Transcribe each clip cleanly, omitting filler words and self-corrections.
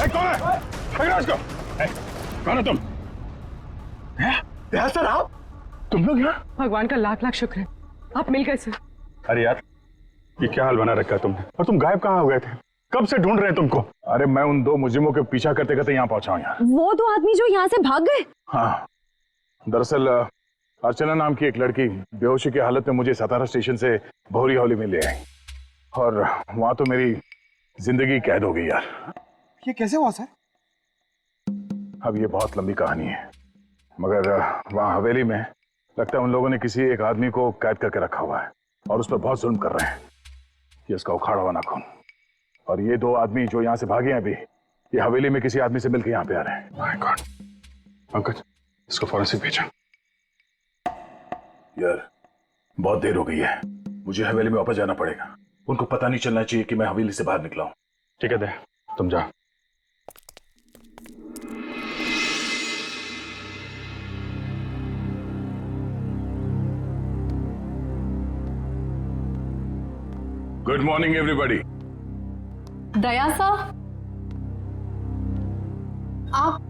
कौन है? पकड़ो इसको। कौन है तुम? सर आप? तुम लोग यहाँ? भगवान का लाख लाख शुक्र है आप मिल गए सर। अरे यार ये क्या हाल बना रखा है तुमने? और तुम गायब कहाँ हो गए थे? कब से ढूंढ रहे हैं तुमको? अरे मैं उन दो मुजरिमों के पीछा करते करते यहाँ पहुंचा हूँ यार। वो दो आदमी जो यहाँ से भाग गए? हाँ, दरअसल अर्चना नाम की एक लड़की बेहोशी की हालत में मुझे सतारा स्टेशन से भौरी हौली में ले आई और वहां तो मेरी जिंदगी कैद हो गई यार। ये कैसे हुआ सर? अब ये बहुत लंबी कहानी है, मगर वहां हवेली में लगता है उन लोगों ने किसी एक आदमी को कैद करके रखा हुआ है और उस पर बहुत जुल्म कर रहे हैं। ये उसका उखाड़ा हुआ नाखून। और ये दो आदमी जो यहाँ से भागे हैं अभी, ये हवेली में किसी आदमी से मिलकर यहाँ पे आ रहे हैं। My God. पंकज इसको फॉरेंसिक भेजा। यार बहुत देर हो गई है, मुझे हवेली में वापस जाना पड़ेगा। उनको पता नहीं चलना चाहिए कि मैं हवेली से बाहर निकला हूं। ठीक है दे, तुम जा। Good morning everybody. दया साहब, आप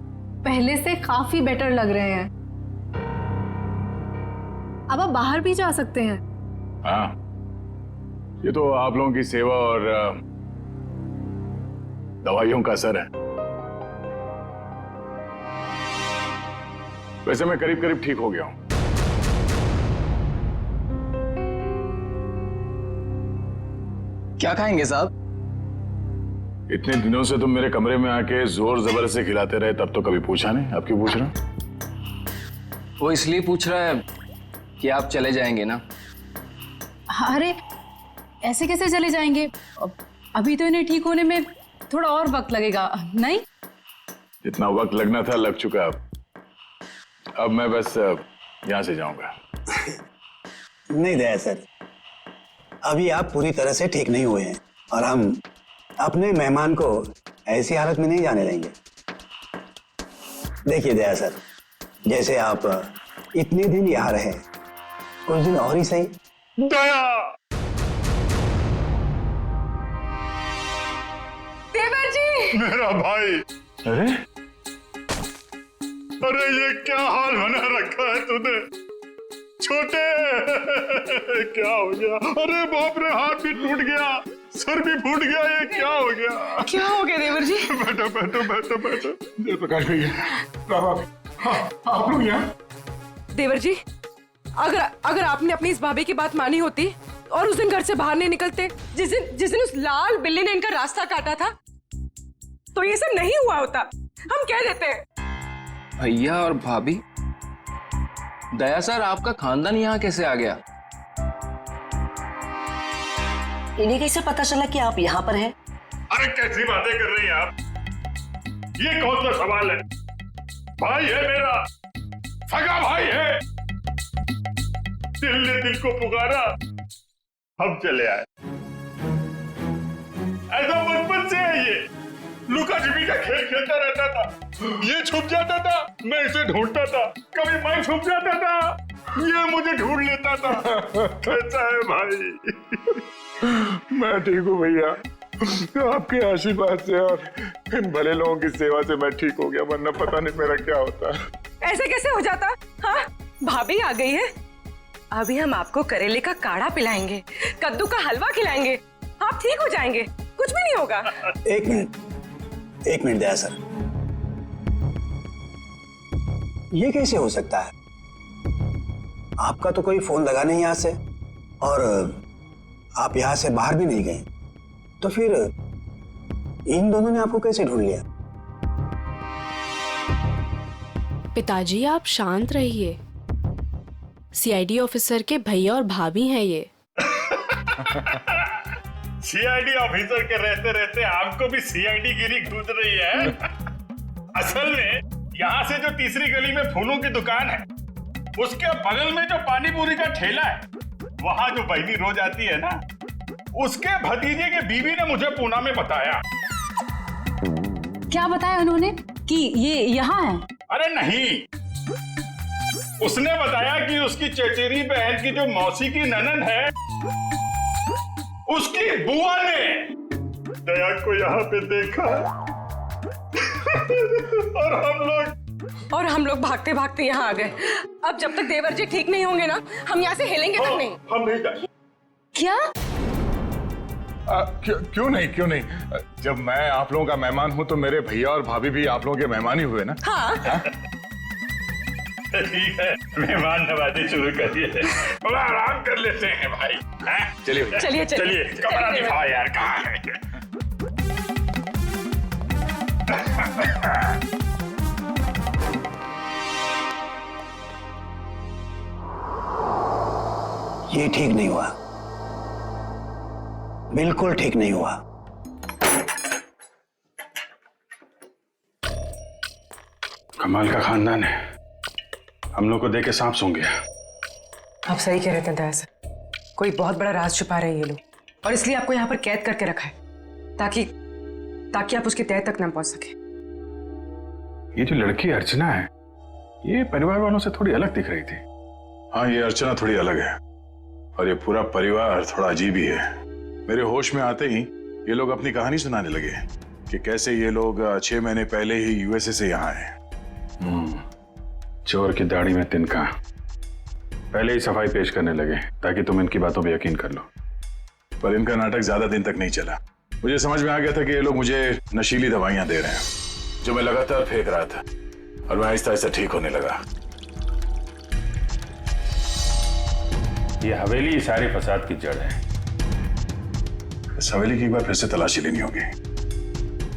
पहले से काफी बेटर लग रहे हैं। अब आप बाहर भी जा सकते हैं। हाँ, ये तो आप लोगों की सेवा और दवाइयों का असर है। वैसे मैं करीब करीब ठीक हो गया हूं। क्या खाएंगे साहब? इतने दिनों से तुम मेरे कमरे में आके जोर जबर से खिलाते रहे, तब तो कभी पूछा नहीं। अब क्यों पूछ रहे हो? वो इसलिए पूछ रहा है कि आप चले जाएंगे ना। अरे ऐसे कैसे चले जाएंगे? अभी तो इन्हें ठीक होने में थोड़ा और वक्त लगेगा, नहीं? जितना वक्त लगना था लग चुका। अब मैं बस यहां से जाऊंगा। नहीं दया सर, अभी आप पूरी तरह से ठीक नहीं हुए हैं और हम अपने मेहमान को ऐसी हालत में नहीं जाने देंगे। देखिए दया सर, जैसे आप इतने दिन यहाँ रहे, कुछ दिन और ही सही। दया! देवर जी! मेरा भाई! अरे अरे ये क्या हाल बना रखा है तूने? छोटे क्या हो गया? अरे बाप रे, हाथ भी टूट गया, सर भी फूट गया, ये क्या हो गया? क्या हो गया देवर जी? बैठो बैठो बैठो बैठो। जयप्रकाश भैया, हाँ, आप लोग यहाँ। देवर जी, अगर आपने अपनी इस भाभी की बात मानी होती और उस दिन घर से बाहर नहीं निकलते, जिस दिन उस लाल बिल्ली ने इनका रास्ता काटा था, तो ये सब नहीं हुआ होता। हम कह देते हैं। भैया और भाभी, दया सर आपका खानदान यहाँ कैसे आ गया? इन्हें कैसे पता चला कि आप यहाँ पर हैं? अरे कैसी बातें कर रही हैं आप? ये कौन सा सवाल है? भाई है मेरा, सगा भाई है। दिल ने दिल को पुकारा, हम चले आए। ऐसा बचपन से है ये। लुका छिपी का खेल खेलता रहता था। ये छुप जाता था, मैं इसे ढूंढता था। कभी मैं छुप जाता था, ये मुझे ढूंढ लेता था। कैसा है भाई? मैं ठीक हूँ भैया, आपके आशीर्वाद से और इन भले लोगों की सेवा से मैं ठीक हो गया, वरना पता नहीं मेरा क्या होता। ऐसे कैसे हो जाता? हाँ, भाभी आ गई है। अभी हम आपको करेले का काढ़ा पिलाएंगे, कद्दू का हलवा खिलाएंगे, आप ठीक हो जाएंगे, कुछ भी नहीं होगा। एक मिनट दया सर, ये कैसे हो सकता है? आपका तो कोई फोन लगा नहीं यहाँ से और आप यहाँ से बाहर भी नहीं गए, तो फिर इन दोनों ने आपको कैसे ढूंढ लिया? पिताजी आप शांत रहिए, सीआईडी ऑफिसर के भैया और भाभी हैं ये। सीआईडी ऑफिसर के रहते रहते आपको भी सीआईडी गिरी घुस रही है। असल में यहाँ से जो तीसरी गली में फूलों की दुकान है, उसके बगल में जो पानी पूरी का ठेला है, वहाँ जो बहनी रोज आती है ना, उसके भतीजे के बीवी ने मुझे पूना में बताया। क्या बताया उन्होंने कि ये यहाँ है? अरे नहीं, उसने बताया कि उसकी चचेरी बहन की जो मौसी की ननद है, उसकी बुआ ने दया को यहाँ पे देखा और हम लोग भागते भागते यहाँ आ गए। अब जब तक देवर जी ठीक नहीं होंगे ना, हम यहाँ से हिलेंगे तक नहीं। हम नहीं जाएंगे। क्या? क्यों नहीं? जब मैं आप लोगों का मेहमान हूँ तो मेरे भैया और भाभी भी आप लोगों के मेहमान ही हुए ना। हाँ। ठीक है, मेहमान नवाजी शुरू करिए। थोड़ा आराम कर लेते हैं भाई। चलिए चलिए कमरा दिखाओ यार, कहाँ है? ये ठीक नहीं हुआ, बिल्कुल ठीक नहीं हुआ। कमाल का खानदान है, हम लोग को देख के सांप सूंघ गया। आप सही कह रहे थे दया सर, कोई बहुत बड़ा राज छुपा रहे हैं ये लोग, और इसलिए आपको यहाँ पर कैद करके रखा है ताकि आप उसकी तह तक ना पहुंच सके। ये जो लड़की अर्चना है, ये परिवार वालों से थोड़ी अलग दिख रही थी। हाँ, ये अर्चना थोड़ी अलग है और ये पूरा परिवार थोड़ा अजीब ही है। मेरे होश में आते ही ये लोग अपनी कहानी सुनाने लगे कि कैसे ये लोग 6 महीने पहले ही यूएसए से यहाँ आए। चोर की दाढ़ी में तिनका, पहले ही सफाई पेश करने लगे ताकि तुम इनकी बातों पे यकीन कर लो। पर इनका नाटक ज्यादा दिन तक नहीं चला। मुझे समझ में आ गया था कि ये लोग मुझे नशीली दवाइयां दे रहे हैं, जो मैं लगातार फेंक रहा था, और मैं आहिस्ता आहिस्ता ठीक होने लगा। ये हवेली सारे फसाद की जड़ है। इस हवेली की एक बार फिर से तलाशी लेनी होगी।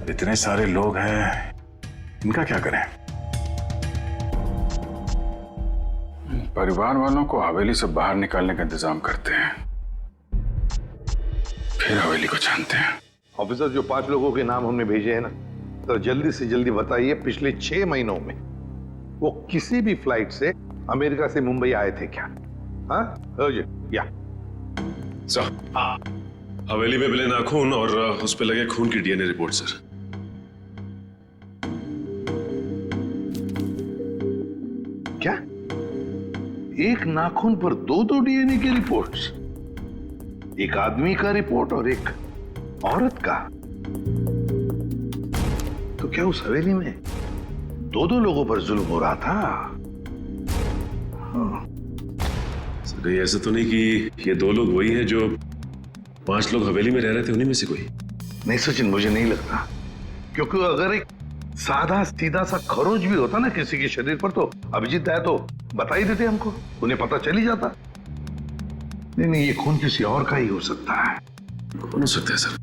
और इतने सारे लोग हैं, इनका क्या करें? परिवार वालों को हवेली से बाहर निकालने का इंतजाम करते हैं, फिर हवेली को छानते हैं। ऑफिसर, जो 5 लोगों के नाम हमने भेजे हैं ना, तो जल्दी से जल्दी बताइए, पिछले 6 महीनों में वो किसी भी फ्लाइट से अमेरिका से मुंबई आए थे क्या? हाँ या सर, हवेली में मिले नाखून और उस पे लगे खून की डीएनए रिपोर्ट सर। क्या? एक नाखून पर 2 डीएनए की रिपोर्ट्स? एक आदमी का रिपोर्ट और एक औरत का? तो क्या उस हवेली में 2 लोगों पर जुल्म हो रहा था? सर, ये ऐसा तो नहीं कि ये 2 लोग वही हैं जो 5 लोग हवेली में रह रहे थे, उन्हीं में से कोई? नहीं सचिन, मुझे नहीं लगता, क्योंकि अगर एक सादा सीधा सा खरोंच भी होता ना किसी के शरीर पर, तो अभिजीत है तो बता ही देते हमको, उन्हें पता चल ही जाता। नहीं, ये खून किसी और का ही हो सकता है। कौन हो सकता है सर?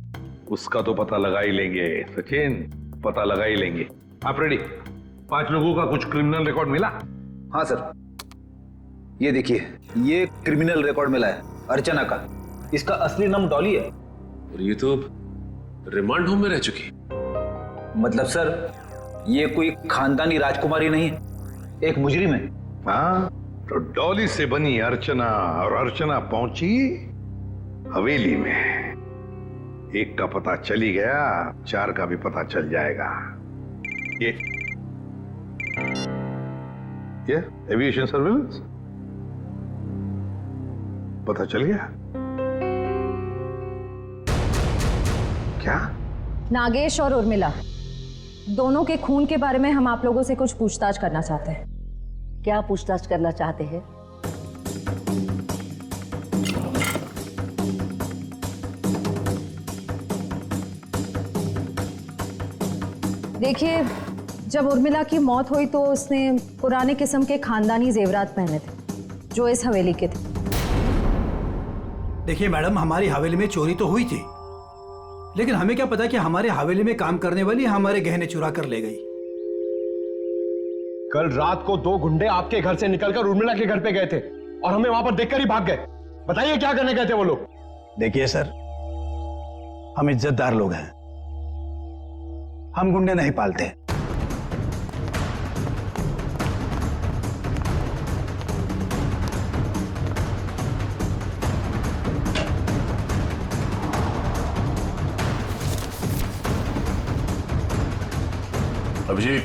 उसका तो पता लगा ही लेंगे सचिन, पता लगा ही लेंगे। आप रेडी? 5 लोगों का कुछ क्रिमिनल रिकॉर्ड मिला? हाँ सर, ये देखिए, ये क्रिमिनल रिकॉर्ड मिला है अर्चना का। इसका असली नाम डॉली है। और ये तो रिमांड होम में रह चुकी। मतलब सर, ये कोई खानदानी राजकुमारी नहीं है, एक मुजरिम है। हाँ, तो डॉली से बनी अर्चना, और अर्चना पहुंची हवेली में। एक का पता चली गया, 4 का भी पता चल जाएगा। ये एविएशन सर्विलेंस पता चल गया क्या? नागेश और उर्मिला दोनों के खून के बारे में हम आप लोगों से कुछ पूछताछ करना चाहते हैं। क्या पूछताछ करना चाहते हैं? देखिए, जब उर्मिला की मौत हुई तो उसने पुराने किस्म के खानदानी जेवरात पहने थे जो इस हवेली के थे। देखिए मैडम, हमारी हवेली में चोरी तो हुई थी, लेकिन हमें क्या पता कि हमारे हवेली में काम करने वाली हमारे गहने चुरा कर ले गई। कल रात को 2 गुंडे आपके घर से निकलकर उर्मिला के घर पे गए थे और हमें वहां पर देखकर ही भाग गए। बताइए क्या करने गए थे वो लोग? देखिए सर, हम इज्जतदार लोग हैं, हम गुंडे नहीं पालते। अभिजीत,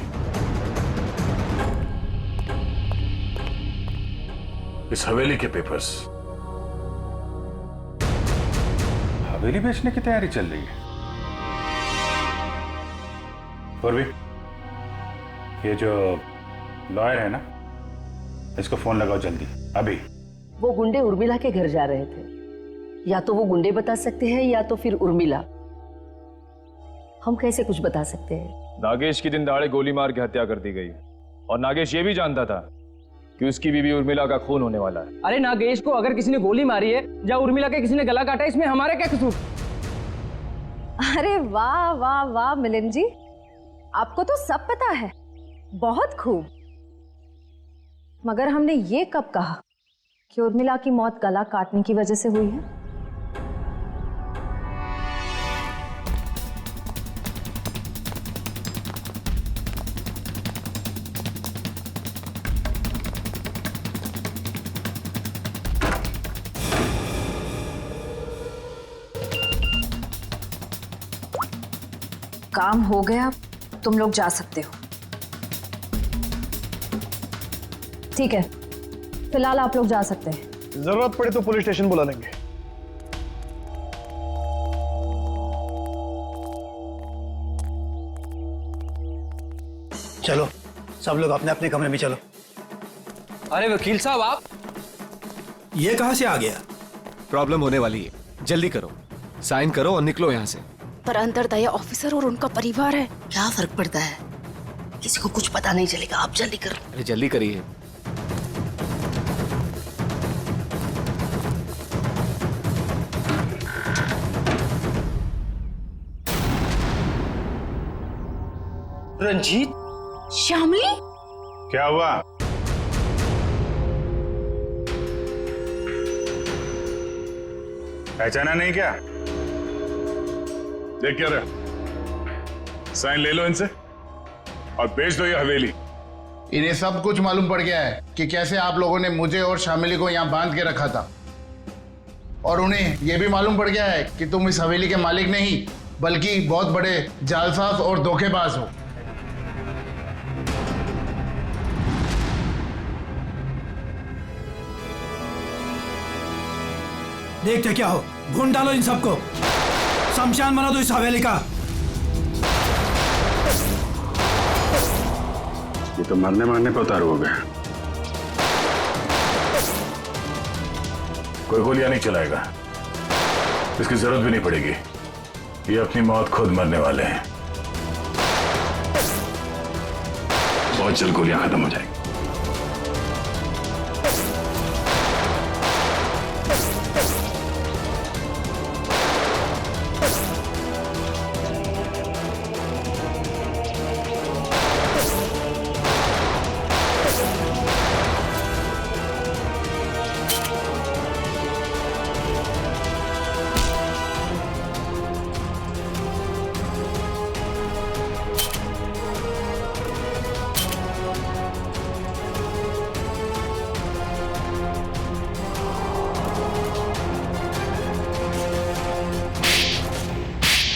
इस हवेली के पेपर्स। हवेली बेचने की तैयारी चल रही है। और भी ये जो लॉयर है ना, इसको फोन लगाओ जल्दी अभी। वो गुंडे उर्मिला के घर जा रहे थे। या तो वो गुंडे बता सकते हैं या तो फिर उर्मिला। हम कैसे कुछ बता सकते हैं? नागेश की दिन दहाड़े गोली मार के हत्या कर दी गई और नागेश ये भी जानता था कि उसकी बीवी उर्मिला का खून होने वाला है। अरे नागेश को अगर किसी ने गोली मारी है या उर्मिला के किसी ने गला काटा, इसमें हमारा क्या कसूर? अरे वाह वाह वाह मिलिंद जी, आपको तो सब पता है। बहुत खूब। मगर हमने ये कब कहा कि उर्मिला की मौत गला काटने की वजह से हुई है? काम हो गया, तुम लोग जा सकते हो। ठीक है, फिलहाल आप लोग जा सकते हैं। जरूरत पड़े तो पुलिस स्टेशन बुला लेंगे। चलो सब लोग अपने अपने कमरे में चलो। अरे वकील साहब, आप ये कहां से आ गया? प्रॉब्लम होने वाली है, जल्दी करो, साइन करो और निकलो यहाँ से। पर अंदर दया ऑफिसर और उनका परिवार है। क्या फर्क पड़ता है, किसी को कुछ पता नहीं चलेगा। आप जल्दी करो। अरे जल्दी करिए। रंजीत, श्यामली, क्या हुआ? पहचाना नहीं क्या? देख क्या रहा, साइन ले लो इनसे और बेच दो ये हवेली। इन्हें सब कुछ मालूम पड़ गया है कि कैसे आप लोगों ने मुझे और शामिली को यहाँ बांध के रखा था, और उन्हें यह भी मालूम पड़ गया है कि तुम इस हवेली के मालिक नहीं बल्कि बहुत बड़े जालसाज और धोखेबाज हो। देखते क्या हो, भून डालो इन सबको, शमशान बना दो इस हवेली का। ये तो मरने मारने पे उतारू हो गया। कोई गोलियां नहीं चलाएगा, इसकी जरूरत भी नहीं पड़ेगी। ये अपनी मौत खुद मरने वाले हैं। बहुत जल्द गोलियां खत्म हो जाएगी।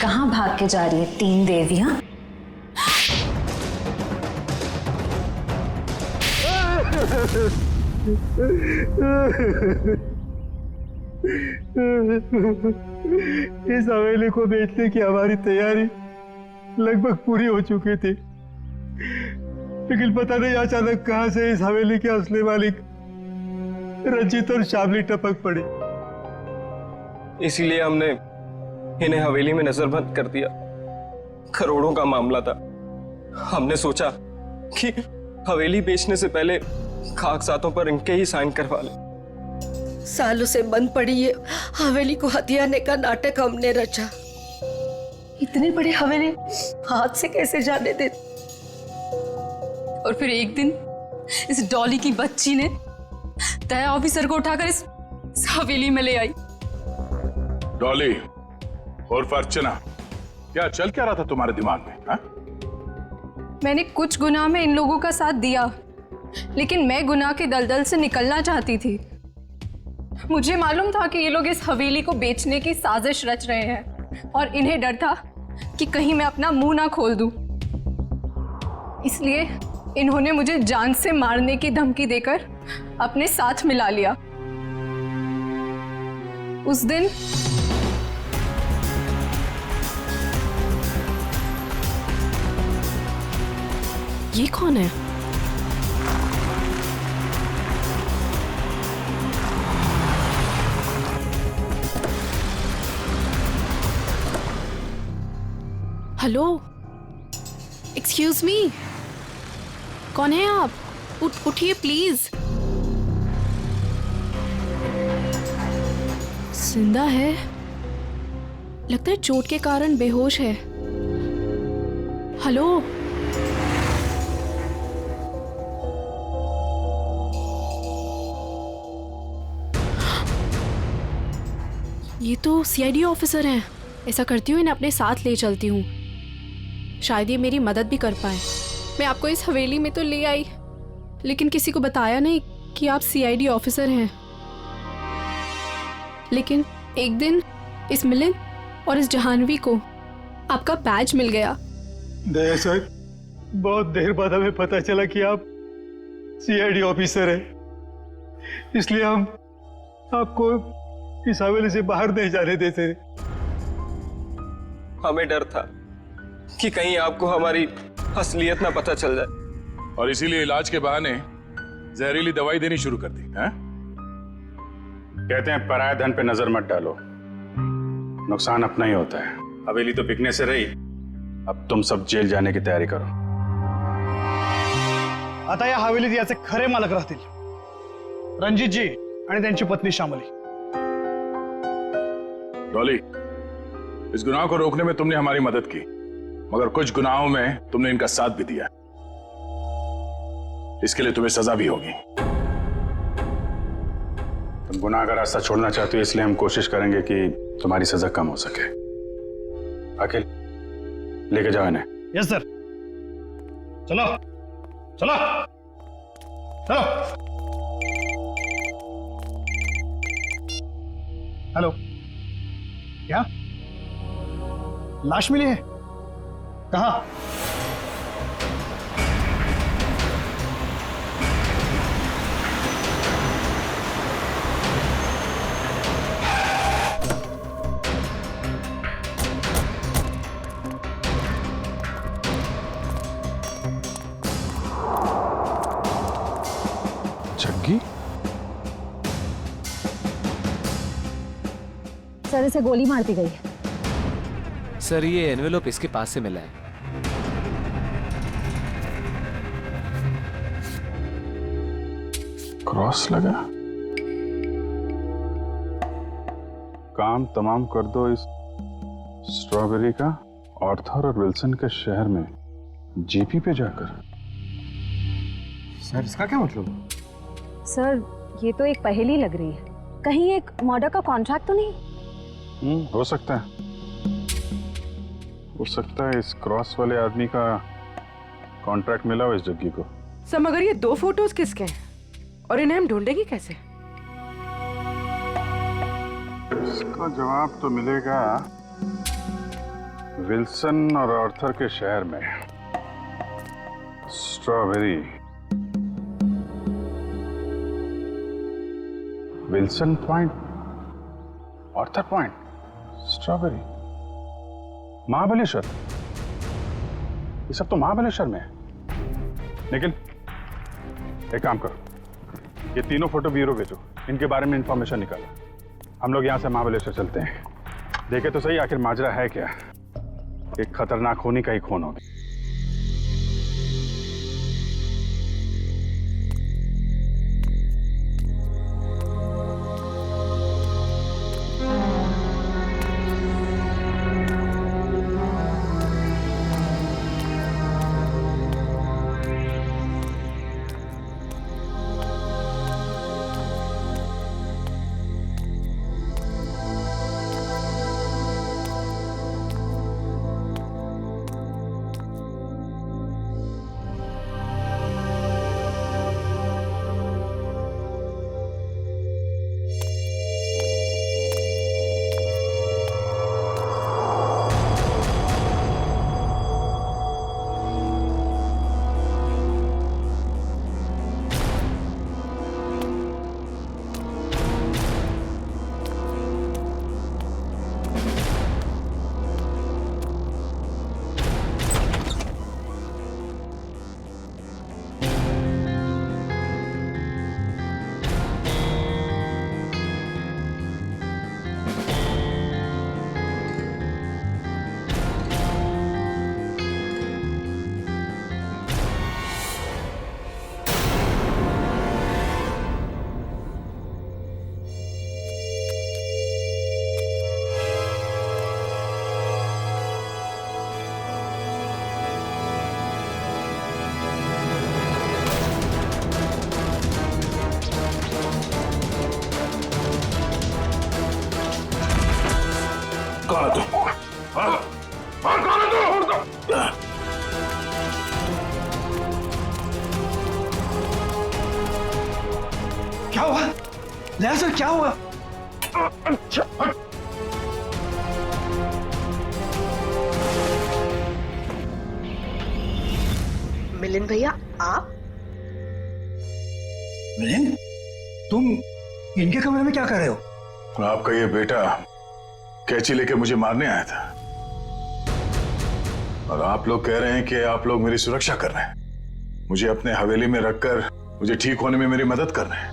कहाँ भाग के जा रही है तीन देवियां? इस हवेली को बेचने की हमारी तैयारी लगभग पूरी हो चुकी थी, लेकिन पता नहीं अचानक कहां से इस हवेली के असली मालिक रंजीत और शामली टपक पड़ी। इसीलिए हमने इन्हें हवेली में नजरबंद कर दिया। करोड़ों का मामला था। हमने सोचा कि हवेली बेचने से पहले कागजातों पर इनके ही साइन करवा ले। सालों से बंद पड़ी ये हवेली को हथियाने का नाटक हमने रचा। इतनी बड़ी हवेली हाथ से कैसे जाने दे? और फिर एक दिन इस डॉली की बच्ची ने दया ऑफिसर को उठाकर इस हवेली में ले आई। डॉली और अर्चना, क्या चल क्या रहा था तुम्हारे दिमाग में? हा? मैंने कुछ गुनाह में इन लोगों का साथ दिया, लेकिन मैं गुनाह के दलदल से निकलना चाहती थी। मुझे मालूम था कि ये लोग इस हवेली को बेचने की साजिश रच रहे हैं और इन्हें डर था कि कहीं मैं अपना मुंह ना खोल दूं। इसलिए इन्होंने मुझे जान से मारने की धमकी देकर अपने साथ मिला लिया। उस दिन ये कौन है? हेलो, एक्सक्यूज मी, कौन है आप? उठिए प्लीज। जिंदा है, लगता है चोट के कारण बेहोश है। हेलो, ये तो सीआईडी ऑफिसर हैं। ऐसा करती हूँ, इन्हें अपने साथ ले चलती हूँ, शायद ये मेरी मदद भी कर पाए। मैं आपको इस हवेली में तो ले आई, लेकिन किसी को बताया नहीं कि आप सीआईडी ऑफिसर हैं। लेकिन एक दिन इस मिलिंद और इस जहानवी को आपका बैज मिल गया। दया सर, बहुत देर बाद हमें पता चला कि आप सीआईडी ऑफिसर हैं, इसलिए हम आपको इस हवेली से बाहर नहीं जाने देते। हमें डर था कि कहीं आपको हमारी असलियत ना पता चल जाए, और इसीलिए इलाज के बहाने जहरीली दवाई देनी शुरू कर दी है? कहते हैं पराये धन पे नजर मत डालो, नुकसान अपना ही होता है। हवेली तो बिकने से रही, अब तुम सब जेल जाने की तैयारी करो। आता या हवेलीत याचे खरे मालक राहतील रणजितजी आणि त्यांची पत्नी श्यामली। डॉली, इस गुनाह को रोकने में तुमने हमारी मदद की, मगर कुछ गुनाहों में तुमने इनका साथ भी दिया, इसके लिए तुम्हें सजा भी होगी। तुम गुनाह का रास्ता छोड़ना चाहते हो, इसलिए हम कोशिश करेंगे कि तुम्हारी सजा कम हो सके। अखिल, लेके जाओ इन्हें। Yes sir. चलो चलो चलो। हेलो, क्या लाश मिली है? कहाँ? जग्गी? सर, इसे गोली मार दी गई है। सर, ये एनवेलप इसके पास से मिला है। क्रॉस लगा। काम तमाम कर दो इस स्ट्रॉबेरी का आर्थर और विल्सन के शहर में जीपी पे जाकर। सर, इसका क्या मतलब? सर, ये तो एक पहेली लग रही है। कहीं एक मर्डर का कॉन्ट्रैक्ट तो नहीं? हो सकता है, हो सकता है इस क्रॉस वाले आदमी का कॉन्ट्रैक्ट मिला हो इस जग्गी को। सर, मगर ये दो फोटोज किसके हैं और इन्हें हम ढूंढेंगे कैसे? इसका जवाब तो मिलेगा विल्सन और आर्थर के शहर में। Strawberry, Wilson point, Arthur point, strawberry, Mahabaleshwar. ये सब तो महाबलेश्वर में है। लेकिन एक काम करो, ये तीनों फोटो ब्यूरो भेजो, इनके बारे में इंफॉर्मेशन निकालो। हम लोग यहाँ से महाबलेश्वर चलते हैं, देखे तो सही आखिर माजरा है क्या। एक खतरनाक खूनी का ही खून होगी। हुआ दया सर, क्या हुआ? अच्छा मिलिंद भैया, आप? मिलिंद, तुम इनके कमरे में क्या कर रहे हो? आपका ये बेटा कैंची लेके मुझे मारने आया था और आप लोग कह रहे हैं कि आप लोग मेरी सुरक्षा कर रहे हैं, मुझे अपने हवेली में रखकर मुझे ठीक होने में मेरी मदद कर रहे हैं।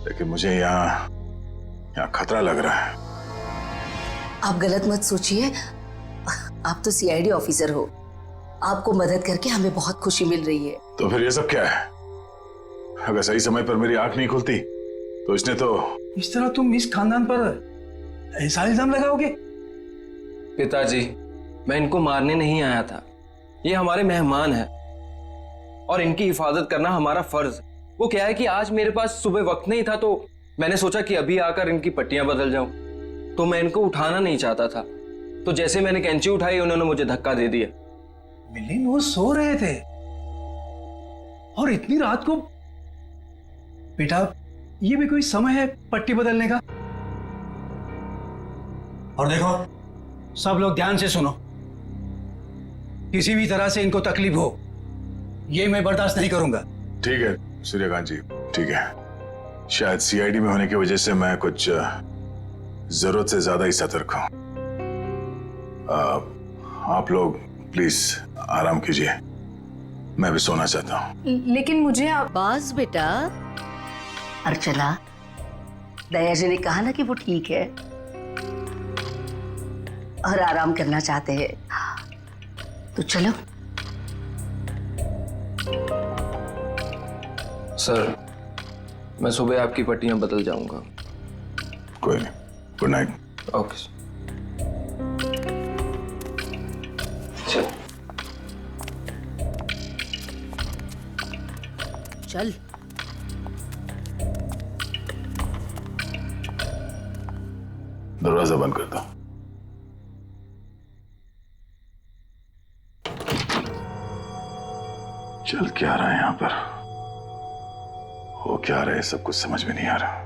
लेकिन मुझे यहाँ खतरा लग रहा है। आप गलत मत सोचिए, आप तो सीआईडी ऑफिसर हो, आपको मदद करके हमें बहुत खुशी मिल रही है। तो फिर ये सब क्या है? अगर सही समय पर मेरी आंख नहीं खुलती तो इसने तो... इस तरह तुम इस खानदान पर ऐसा इल्जाम लगाओगे? पिताजी, मैं इनको मारने नहीं आया था, ये हमारे मेहमान हैं और इनकी हिफाजत करना हमारा फर्ज। वो क्या है कि आज मेरे पास सुबह वक्त नहीं था तो मैंने सोचा कि अभी आकर इनकी पट्टियां बदल जाऊं, तो मैं इनको उठाना नहीं चाहता था, तो जैसे मैंने कैंची उठाई उन्होंने मुझे धक्का दे दिया। मिलिंद, वो सो रहे थे और इतनी रात को? बेटा, ये भी कोई समय है पट्टी बदलने का? और देखो, सब लोग ध्यान से सुनो, किसी भी तरह से इनको तकलीफ हो ये मैं बर्दाश्त नहीं करूंगा। ठीक है सूर्यकांत जी, ठीक है। शायद सीआईडी में होने की वजह से मैं कुछ जरूरत से ज्यादा ही सतर्क हूं। आप लोग प्लीज आराम कीजिए, मैं भी सोना चाहता हूं। लेकिन मुझे बस बेटा, अर्चना, दया जी ने कहा ना कि वो ठीक है और आराम करना चाहते हैं, तो चलो। सर, मैं सुबह आपकी पट्टियां बदल जाऊंगा। कोई नहीं, गुड नाइट। ओके चल। चल। दरवाजा बंद कर दो। चल क्या रहा है यहाँ पर, हो क्या रहा है, सब कुछ समझ में नहीं आ रहा।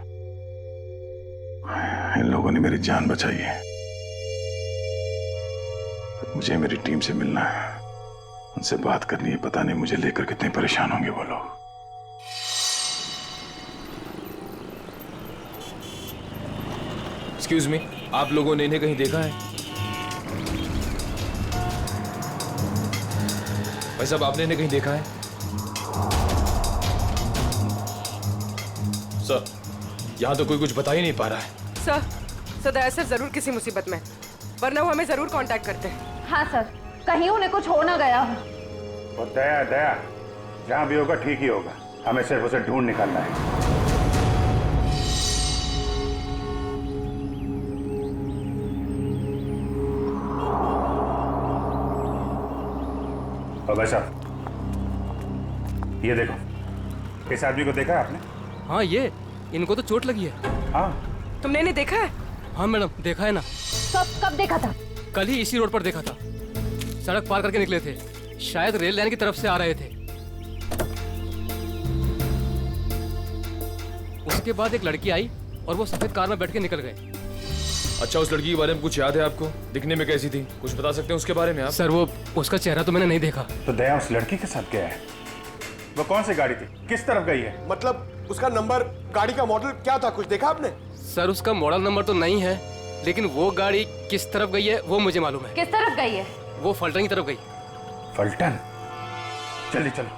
इन लोगों ने मेरी जान बचाई है, तो मुझे मेरी टीम से मिलना है, उनसे बात करनी है। पता नहीं मुझे लेकर कितने परेशान होंगे वो लोग। एक्सक्यूज मी, आप लोगों ने इन्हें कहीं देखा है? भाई साहब, आपने इन्हें कहीं देखा है? सर, यहाँ तो कोई कुछ बता ही नहीं पा रहा है। सर, दया सर जरूर किसी मुसीबत में, वरना वो हमें जरूर कांटेक्ट करते हैं। हाँ सर, कहीं उन्हें कुछ हो ना गया हो। और दया दया, जहाँ भी होगा ठीक ही होगा, हमें सिर्फ उसे ढूंढ निकालना है। और भाई साहब, ये देखो, इस आदमी को देखा है आपने? हाँ, ये इनको तो चोट लगी है। हाँ, तुमने इन्हें देखा है? हाँ मैडम, देखा है ना। कब देखा था? कल ही इसी रोड पर देखा था, सड़क पार करके निकले थे, शायद रेल लाइन की तरफ से आ रहे थे। उसके बाद एक लड़की आई और वो सफेद कार में बैठ के निकल गए। अच्छा, उस लड़की के बारे में कुछ याद है आपको? दिखने में कैसी थी, कुछ बता सकते हैं उसके बारे में आप? सर, वो उसका चेहरा तो मैंने नहीं देखा। तो दया उस लड़की के साथ गया है? वो कौन सी गाड़ी थी, किस तरफ गई है? मतलब उसका नंबर, गाड़ी का मॉडल क्या था, कुछ देखा आपने? सर, उसका मॉडल नंबर तो नहीं है, लेकिन वो गाड़ी किस तरफ गई है वो मुझे मालूम है। किस तरफ गई है? वो फलटन की तरफ गई। फलटन? चलिए चलो।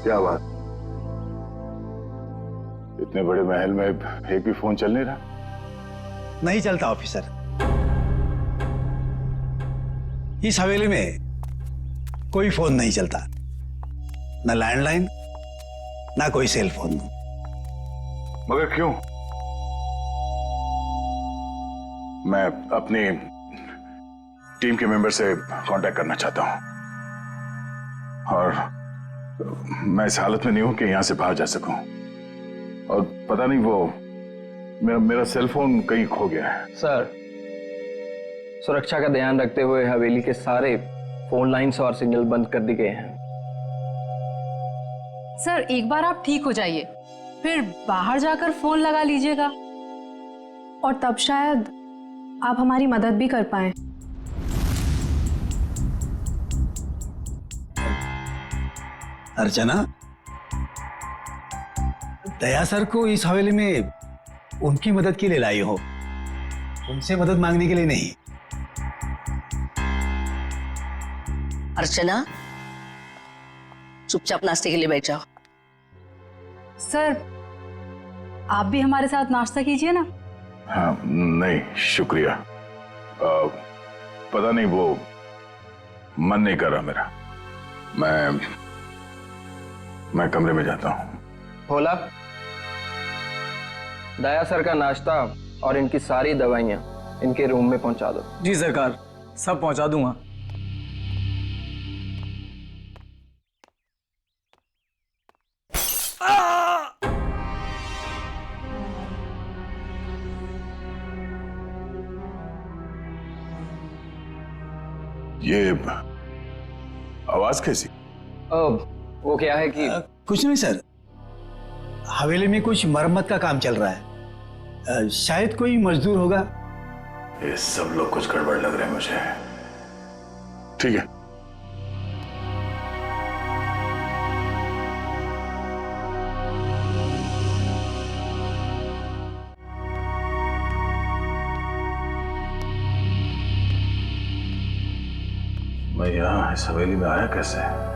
क्या बात? इतने बड़े महल में एक भी फोन चल नहीं रहा? नहीं चलता ऑफिसर। इस हवेली में कोई फोन नहीं चलता, ना लैंडलाइन ना कोई सेल फोन। मगर क्यों? मैं अपनी टीम के मेंबर से कांटेक्ट करना चाहता हूं और मैं इस हालत में नहीं हूं कि यहां से बाहर जा सकूं। और पता नहीं वो मेरा सेल फोन कहीं खो गया है। सर, सुरक्षा का ध्यान रखते हुए हवेली के सारे फोन लाइन्स और सिग्नल बंद कर दिए गए हैं। सर एक बार आप ठीक हो जाइए, फिर बाहर जाकर फोन लगा लीजिएगा और तब शायद आप हमारी मदद भी कर पाए। अर्चना, दया सर को इस हवेली में उनकी मदद के लिए लाई हो, उनसे मदद मांगने के लिए नहीं। अर्चना, चुपचाप नाश्ते के लिए बैठ जाओ। सर आप भी हमारे साथ नाश्ता कीजिए ना। हाँ, नहीं शुक्रिया। पता नहीं वो मन नहीं कर रहा मेरा। मैं कमरे में जाता हूँ। भोला, दया सर का नाश्ता और इनकी सारी दवाइयाँ इनके रूम में पहुंचा दो। जी सरकार, सब पहुंचा दूंगा। ये आवाज कैसी? वो क्या है कि कुछ नहीं सर, हवेली में कुछ मरम्मत का काम चल रहा है, शायद कोई मजदूर होगा। ये सब लोग कुछ गड़बड़ लग रहे हैं मुझे। ठीक है। मैं यहाँ इस हवेली में आया कैसे?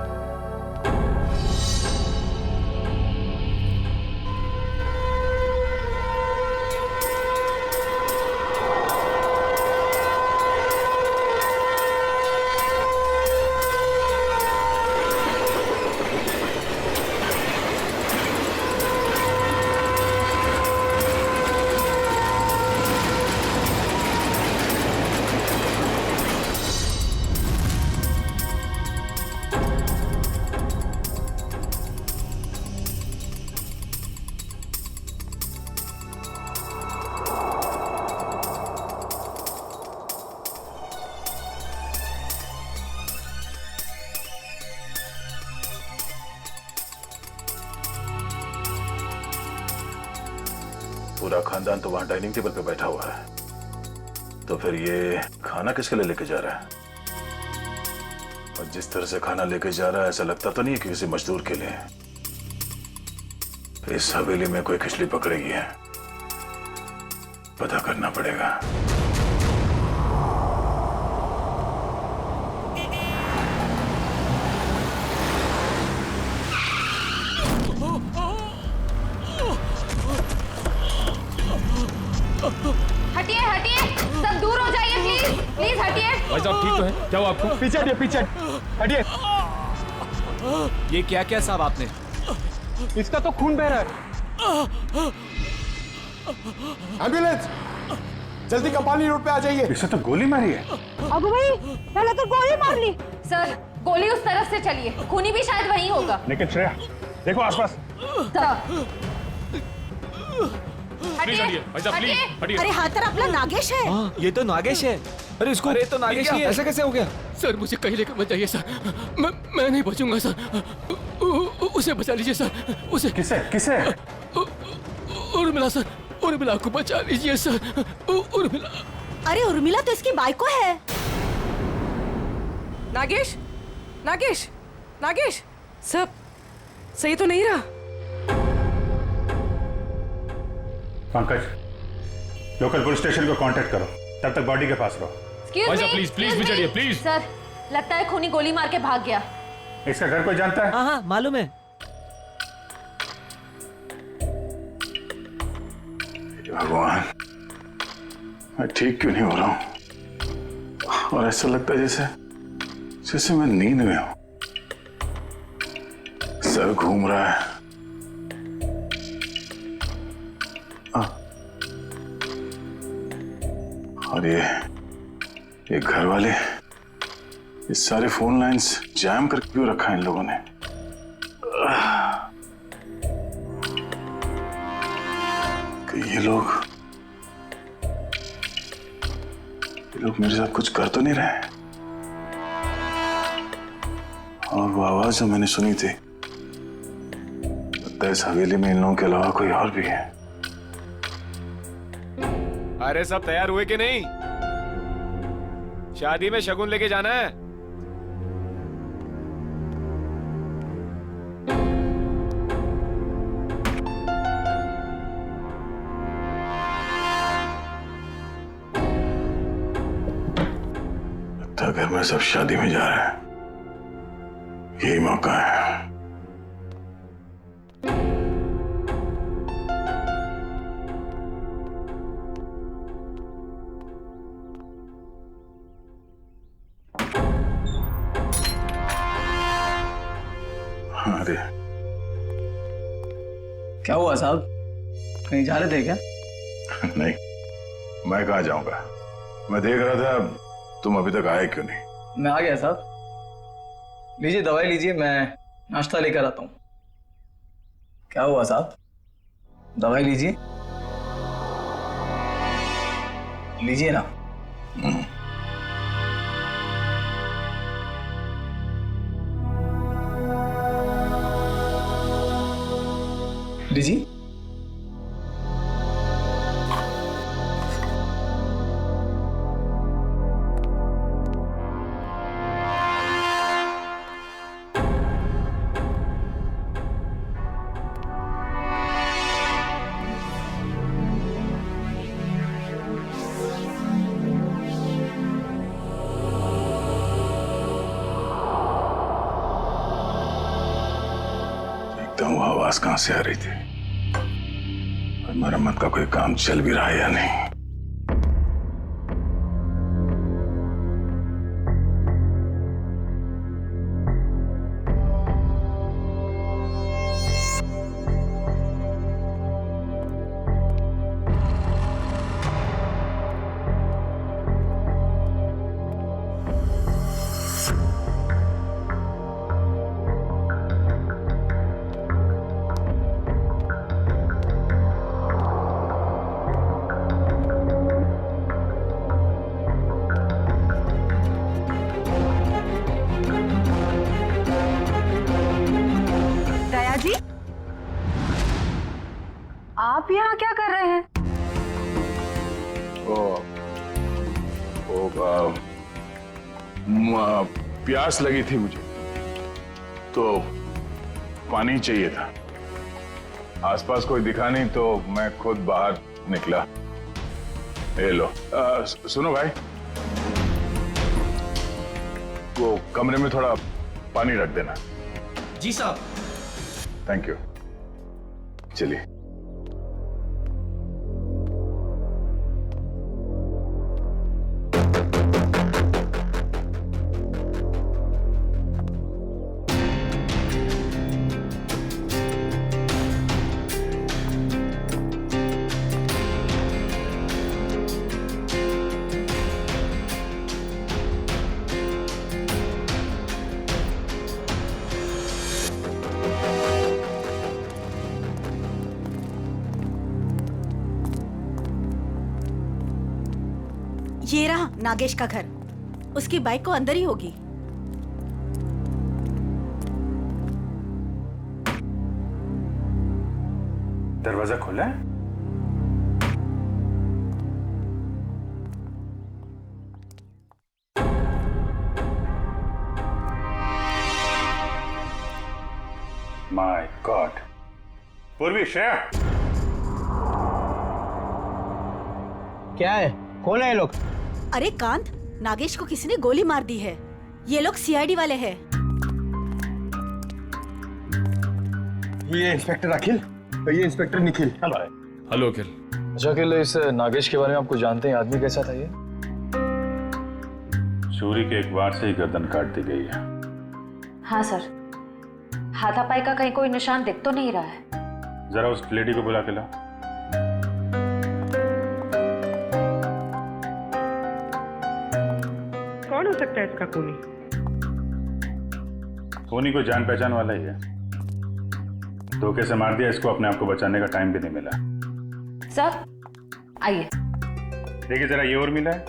पूरा खानदान तो वहां डाइनिंग टेबल पे बैठा हुआ है, तो फिर ये खाना किसके लिए लेके जा रहा है? और जिस तरह से खाना लेके जा रहा है ऐसा लगता तो नहीं कि किसी मजदूर के लिए। इस हवेली में कोई खिचड़ी पकड़ेगी है, पता करना पड़ेगा। हटिए हटिए, सब दूर हो जाइए प्लीज, प्लीज हटिए। भाई साहब ठीक तो है? क्या हुआ आपको? पीछे हटिए, पीछे हटिए। ये क्या क्या साहब आपने? इसका तो खून बह रहा है। एम्बुलेंस, जल्दी कंपानी रोड पे आ जाइए। इसे तो गोली मारी है। अगो भाई, पहले तो गोली मार ली। सर गोली उस तरफ से चली है, खूनी भी शायद वहीं होगा। लेकिन श्रेया देखो आसपास। हटिए, भाई साहब प्लीज हटिए। अरे हाँ तर अपना नागेश है। ये तो नागेश है। अरे इसको, अरे तो नागेश ही है। ऐसे कैसे हो गया? सर मुझे कहीं लेकर मत जाइए सर, मैं नहीं बचूंगा सर। उसे बचा लीजिए सर, उसे। किसे किसे? उर्मिला सर, उर्मिला को बचा लीजिए सर, उर्मिला। अरे उर्मिला तो इसकी बाइको है। नागेश, नागेश, नागेश, सब सही तो नहीं रहा? पंकज, लोकल पुलिस स्टेशन को कांटेक्ट करो, तब तक बॉडी के पास रहो। भाई साहब प्लीज प्लीज भी चढ़िए प्लीज। सर लगता है खूनी गोली मार के भाग गया। इसका घर कोई जानता है? हाँ हाँ मालूम है, भगवान, मैं ठीक क्यों नहीं हो रहा हूं? और ऐसा लगता है जैसे जैसे मैं नींद में हूं। सर घूम रहा है। और ये घर वाले, ये सारे फोन लाइंस जैम करके क्यों रखा है इन लोगों ने? ये लोग मेरे साथ कुछ कर तो नहीं रहे? और वो आवाज जो मैंने सुनी थी, लगता है इस हवेली में इन लोगों के अलावा कोई और भी है। अरे सब तैयार हुए कि नहीं? शादी में शगुन लेके जाना है। लगता है घर में सब शादी में जा रहे हैं, यही मौका है। अरे क्या हुआ साहब, कहीं जा रहे थे क्या? नहीं, मैं कहाँ जाऊंगा। मैं देख रहा था तुम अभी तक आए क्यों नहीं। मैं आ गया साहब। लीजिए दवाई लीजिए, मैं नाश्ता लेकर आता हूँ। क्या हुआ साहब, दवाई लीजिए, लीजिए ना। लीजिए। देखता हूँ आवाज कहां से आ रही थी और मरम्मत का कोई काम चल भी रहा है या नहीं। आप यहाँ क्या कर रहे हैं? प्यास लगी थी मुझे तो पानी चाहिए था। आसपास कोई दिखा नहीं तो मैं खुद बाहर निकला। ये लो। सुनो भाई, वो कमरे में थोड़ा पानी रख देना। जी साहब। Thank you. चलिए। ये रहा नागेश का घर। उसकी बाइक को अंदर ही होगी। दरवाजा खोला है? My God. पूर्वी, श्रेया, क्या है? कौन है ये लोग? अरे कांत, नागेश को किसी ने गोली मार दी है। ये लोग सीआईडी वाले हैं। ये इंस्पेक्टर अखिल, ये इंस्पेक्टर निखिल। हेलो अखिल। अच्छा अकेले इस नागेश के बारे में आप कुछ जानते हैं? आदमी कैसा था ये? चोरी के एक वार से ही गर्दन काट दी गई है। हाँ सर, हाथापाई का कहीं कोई निशान दिख तो नहीं रहा है। जरा उस लेडी को बुला के लाओ। कौन हो सकता है इसका खूनी? खूनी को जान पहचान वाला ही है। धोखे से मार दिया इसको, अपने आप को बचाने का टाइम भी नहीं मिला। सर आइए। देखिए जरा ये और मिला है।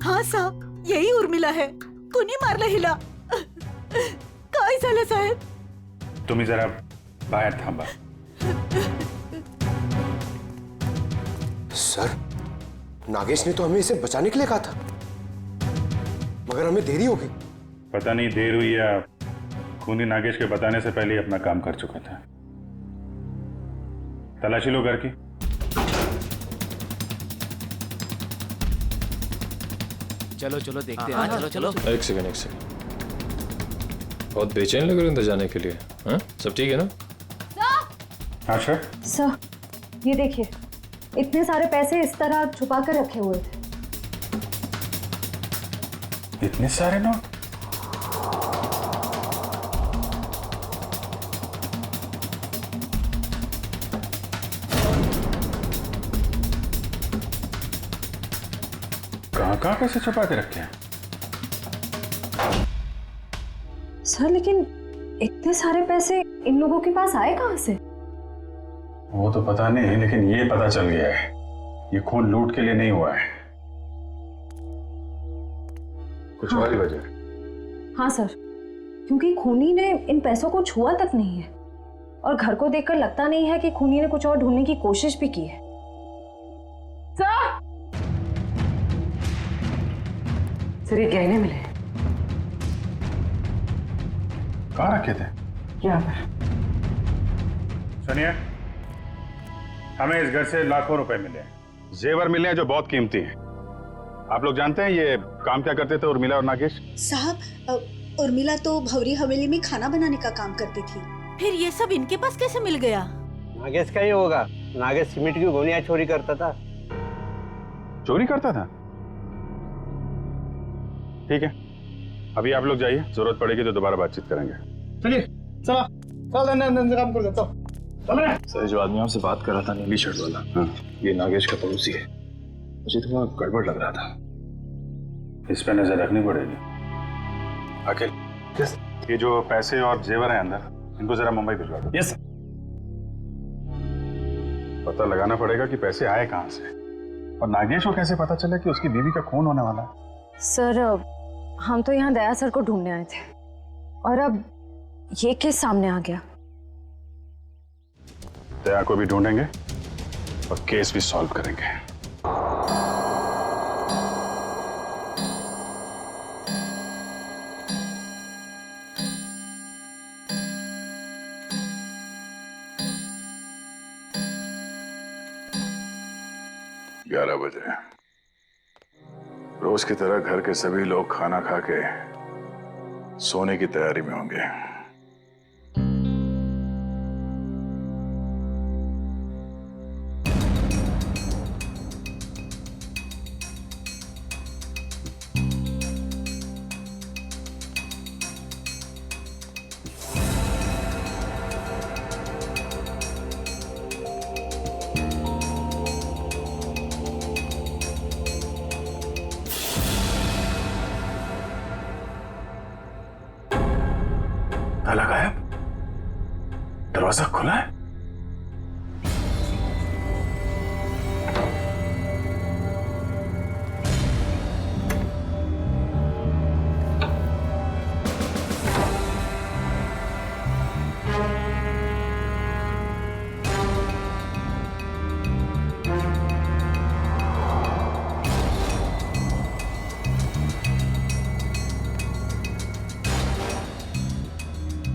हाँ साहब, यही उर्मिला है. कुणी मारलं हिला. काय झालं साहेब? तुम्ही जरा बाहेर थांबा. सर, नागेश ने तो हमें इसे बचाने के लिए कहा था, मगर हमें देरी हो गई. पता नहीं देर हुई या खूनी नागेश के बताने से पहले ही अपना काम कर चुका था. तलाशी लो घर की. चलो चलो देखते हैं. चलो चलो. एक सेकंड. बहुत बेचैन लग रहे हैं जाने के लिए. हाँ, सब ठीक है ना? अच्छा सर, ये देखिए, इतने सारे पैसे इस तरह छुपा कर रखे हुए थे. इतने सारे नोट? कहाँ पैसे छुपा के रखे हैं? सर लेकिन इतने सारे पैसे इन लोगों के पास आए कहाँ से? वो तो पता नहीं, लेकिन ये पता चल गया है ये खून लूट के लिए नहीं हुआ है, कुछ और ही वजह. हाँ सर, क्योंकि खूनी ने इन पैसों को छुआ तक नहीं है और घर को देखकर लगता नहीं है कि खूनी ने कुछ और ढूंढने की कोशिश भी की है. सर ये गहने मिले. कहाँ रखे थे? यहाँ पर. सुनिए, हमें इस घर से लाखों रुपए मिले हैं, जेवर मिले हैं जो बहुत कीमती हैं. आप लोग जानते हैं ये काम क्या करते थे उर्मिला और नागेश? साहब, उर्मिला तो भवरी हवेली में खाना बनाने का काम करती थी. फिर ये सब इनके पास कैसे मिल गया? नागेश का ही होगा. नागेश सीमेंट की गोलियां चोरी करता था. चोरी करता था? ठीक है, अभी आप लोग जाइए, जरूरत पड़ेगी तो दोबारा बातचीत करेंगे. चलिए, चला चल काम कर देता. सर, जो आदमी आपसे बात कर रहा था नीली शर्ट वाला, हाँ, ये नागेश का पड़ोसी है. मुझे थोड़ा गड़बड़ लग रहा था. इस पे नजर रखनी पड़ेगी. अखिल, ये जो पैसे और जेवर हैं अंदर, इनको जरा मुंबई भिजवा दो. यस. पता लगाना पड़ेगा कि पैसे आए कहाँ से, और नागेश को कैसे पता चला कि उसकी बीवी का खून होने वाला है. सर हम तो यहाँ दया सर को ढूंढने आए थे और अब ये केस सामने आ गया. दया को भी ढूंढेंगे और केस भी सॉल्व करेंगे. ग्यारह बजे रोज की तरह घर के सभी लोग खाना खा के सोने की तैयारी में होंगे. ताला गायब, दरवाजा खुला है.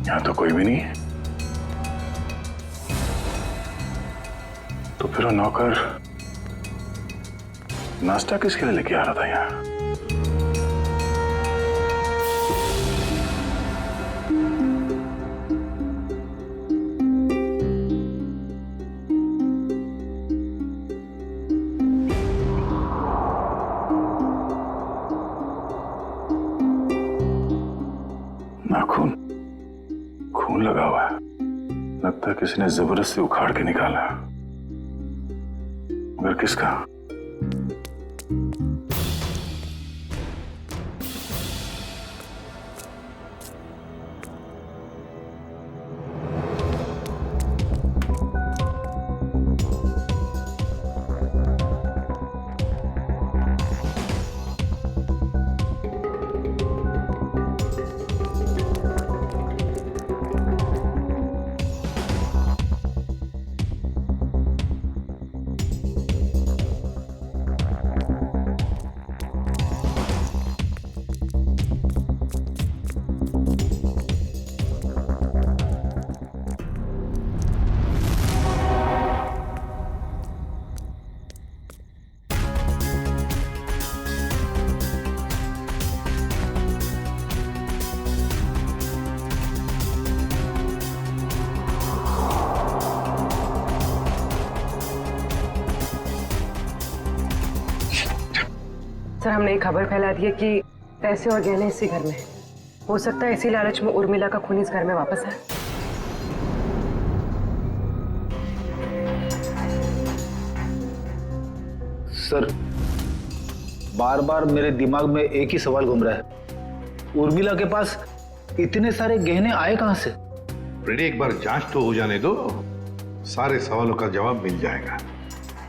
यहां तो कोई भी नहीं है. तो फिर वो नौकर नाश्ता किसके लिए लेके आ रहा था यहाँ? किसी ने जबरदस्ती उखाड़ के निकाला, मगर किसका? सर, हमने एक खबर फैला दी है कि पैसे और गहने इसी घर में हैं। हो सकता है इसी लालच में उर्मिला का खून इस घर में वापस आए। सर, बार बार मेरे दिमाग में एक ही सवाल घूम रहा है, उर्मिला के पास इतने सारे गहने आए कहां से? फ्रेडी, एक बार जांच तो हो जाने दो, सारे सवालों का जवाब मिल जाएगा।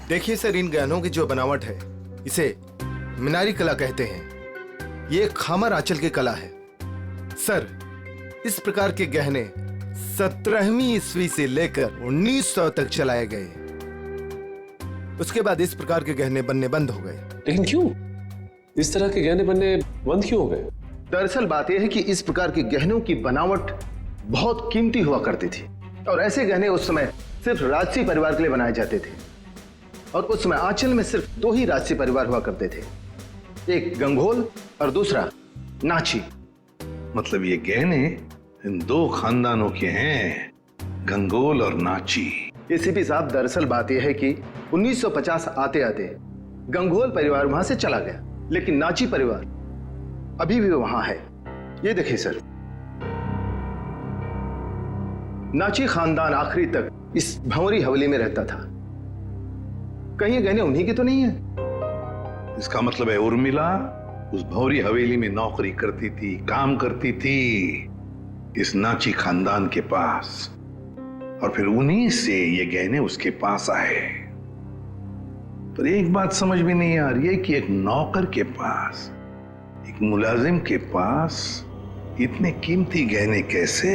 देखिए सर, इन गहनों की जो बनावट है इसे मीनारी कला कहते हैं। ये खामर आंचल की कला है। सर, इस प्रकार के गहने 17वीं ईस्वी से लेकर 1900 तक चलाए गए। उसके बाद इस प्रकार के गहने बनने बंद हो गए। लेकिन क्यों? इस तरह के गहने बनने बंद क्यों हो गए? दरअसल बात यह है कि इस प्रकार के गहनों की बनावट बहुत कीमती हुआ करती थी और ऐसे गहने उस समय सिर्फ राजसी परिवार के लिए बनाए जाते थे। और उस समय आंचल में सिर्फ 2 ही राजसी परिवार हुआ करते थे, एक गंगोल और दूसरा नाची। मतलब ये गहने इन 2 खानदानों के हैं, गंगोल और नाची। एसीपी साहब, दरअसल बात यह है कि 1950 आते आते गंगोल परिवार वहां से चला गया, लेकिन नाची परिवार अभी भी वहां है। ये देखिए सर, नाची खानदान आखिरी तक इस भंवरी हवेली में रहता था। कहीं ये गहने उन्हीं के तो नहीं है? इसका मतलब है उर्मिला उस भंवरी हवेली में नौकरी करती थी, काम करती थी इस नाची खानदान के पास, और फिर उन्हीं से ये गहने उसके पास आए। पर एक बात समझ में नहीं आ रही है कि एक नौकर के पास, एक मुलाजिम के पास इतने कीमती गहने कैसे?